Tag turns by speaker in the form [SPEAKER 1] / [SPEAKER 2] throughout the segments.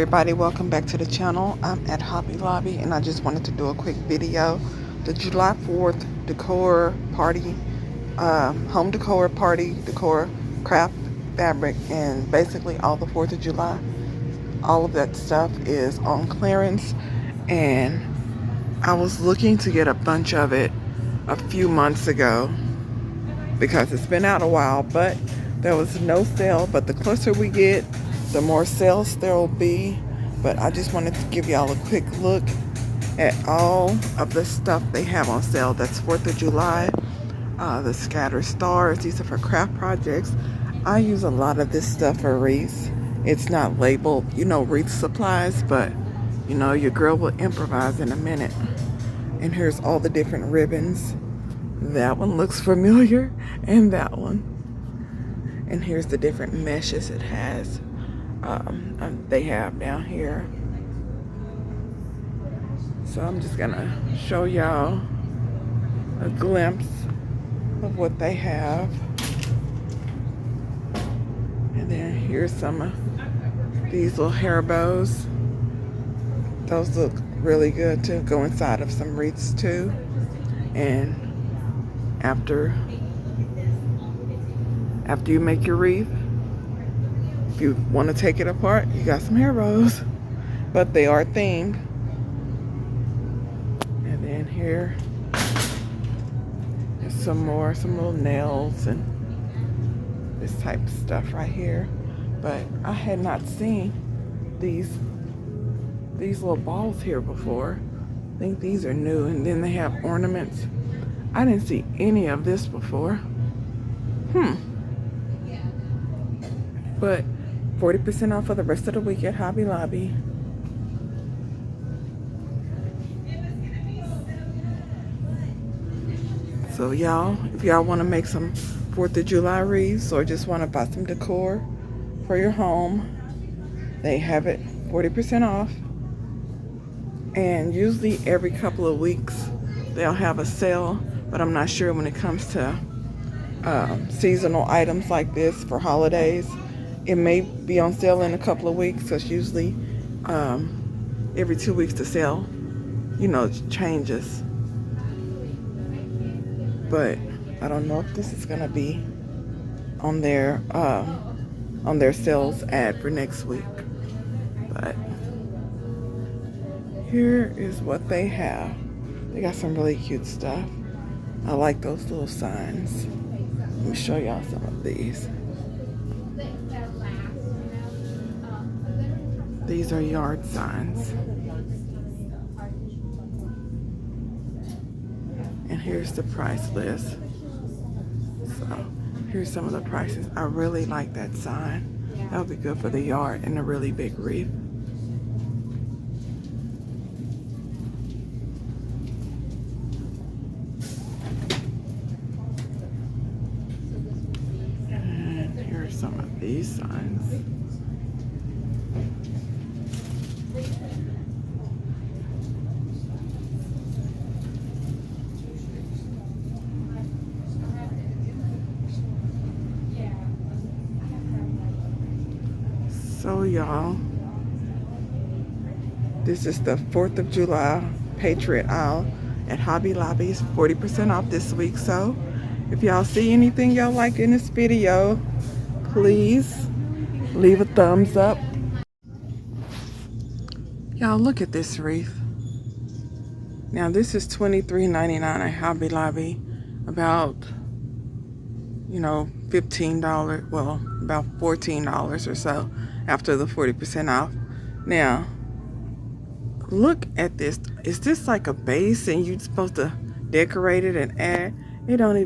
[SPEAKER 1] everybody, welcome back to the channel. I'm at Hobby Lobby and I just wanted to do a quick video. The July 4th decor party, home decor party, decor, craft, fabric, and basically all the 4th of July. All of that stuff is on clearance, and I was looking to get a bunch of it a few months ago because it's been out a while, but there was no sale. But the closer we get, the more sales there will be. But I just wanted to give y'all a quick look at all of the stuff they have on sale. That's 4th of July. The scattered stars, these are for craft projects. I use a lot of this stuff for wreaths. It's not labeled, wreath supplies, but your girl will improvise in a minute. And here's all the different ribbons. That one looks familiar, and that one. And here's the different meshes it has. They have down here. So I'm just gonna show y'all a glimpse of what they have. And then here's some of these little hair bows. Those look really good to go inside of some wreaths too. And after you make your wreath, if you want to take it apart, you got some hair bows, but they are themed. And then here, there's some little nails and this type of stuff right here. But I had not seen these little balls here before. I think these are new. And then they have ornaments. I didn't see any of this before. But 40% off for the rest of the week at Hobby Lobby. So y'all, if y'all want to make some 4th of July wreaths or just want to buy some decor for your home, they have it 40% off. And usually every couple of weeks they'll have a sale, but I'm not sure when it comes to seasonal items like this for holidays. It may be on sale in a couple of weeks, because usually every 2 weeks the sale, changes. But I don't know if this is gonna be on their sales ad for next week. But here is what they have. They got some really cute stuff. I like those little signs. Let me show y'all some of these. These are yard signs. And here's the price list. So here's some of the prices. I really like that sign. That would be good for the yard and a really big wreath. And here are some of these signs. So y'all, this is the 4th of July Patriot aisle at Hobby Lobby. It's 40% off this week. So if y'all see anything y'all like in this video, please leave a thumbs up. Y'all, look at this wreath. Now this is $23.99 at Hobby Lobby. About, $15, well, about $14 or so after the 40% off. Now, look at this. Is this like a base and you're supposed to decorate it and add? They don't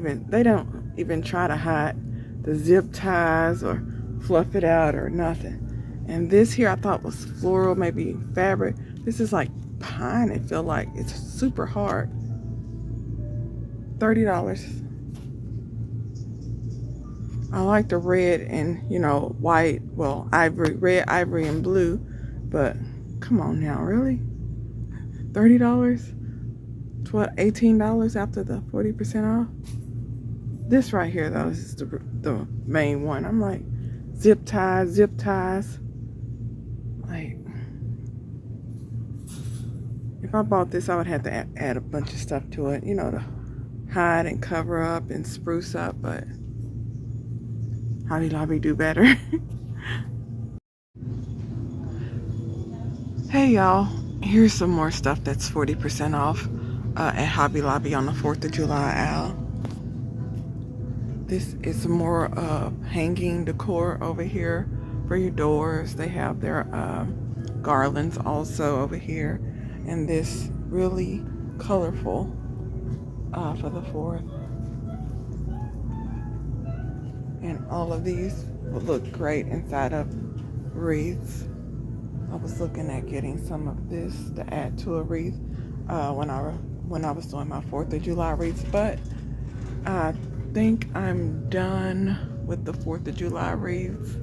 [SPEAKER 1] even try to hide the zip ties or fluff it out or nothing. And this here I thought was floral, maybe fabric. This is like pine. It feels like it's super hard. $30. I like the red and white, well, ivory, red, ivory, and blue, but come on now, really? $30? $18 after the 40% off? This right here though is the main one. I'm like, zip ties. Like, If I bought this, I would have to add a bunch of stuff to it, you know, to hide and cover up and spruce up, but Hobby Lobby do better. Hey y'all, here's some more stuff that's 40% off at Hobby Lobby on the 4th of July aisle. This is some more hanging decor over here for your doors. They have their garlands also over here. And this really colorful for the 4th. And all of these will look great inside of wreaths. I was looking at getting some of this to add to a wreath when I was doing my 4th of July wreaths, but I think I'm done with the 4th of July wreaths.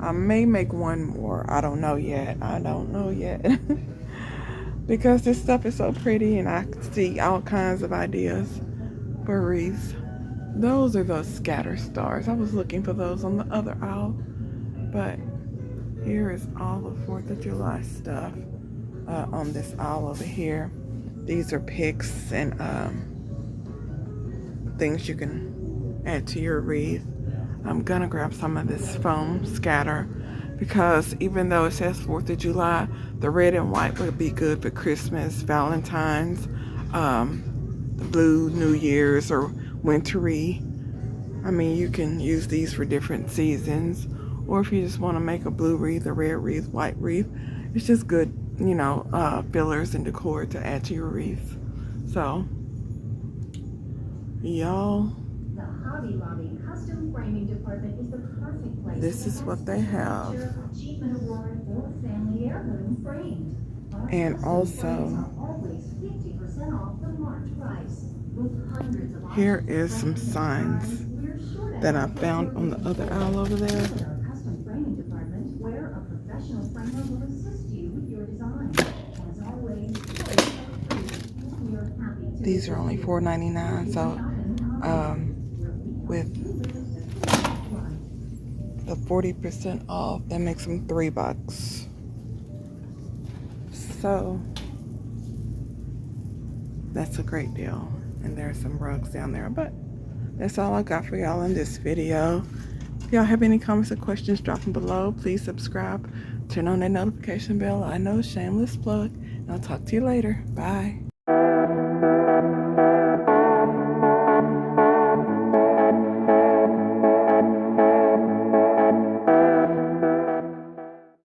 [SPEAKER 1] I may make one more. I don't know yet. Because this stuff is so pretty and I see all kinds of ideas for wreaths. Those are those scatter stars. I was looking for those on the other aisle, but here is all the 4th of July stuff on this aisle over here. These are picks and things you can add to your wreath. I'm gonna grab some of this foam scatter because even though it says 4th of July, the red and white would be good for Christmas, Valentine's, blue New Year's, or wintry. I mean, you can use these for different seasons, or if you just want to make a blue wreath, a red wreath, white wreath, it's just good, you know, fillers and decor to add to your wreath. So, y'all,
[SPEAKER 2] the Hobby Lobby custom framing department is the perfect place.
[SPEAKER 1] This is what they have.
[SPEAKER 2] Achievement Award or family heirloom framed.
[SPEAKER 1] And also,
[SPEAKER 2] always 50% off the marked price. With hundreds of
[SPEAKER 1] here is some signs that I found on the other aisle over there.
[SPEAKER 2] Custom framing department, where a professional framer will assist you with your design. As always,
[SPEAKER 1] these are only $4.99, so with the 40% off, that makes them $3. So that's a great deal. And there's some rugs down there, but that's all I got for y'all in this video. If y'all have any comments or questions, drop them below. Please subscribe, turn on that notification bell. I know, shameless plug. And I'll talk to you later. Bye.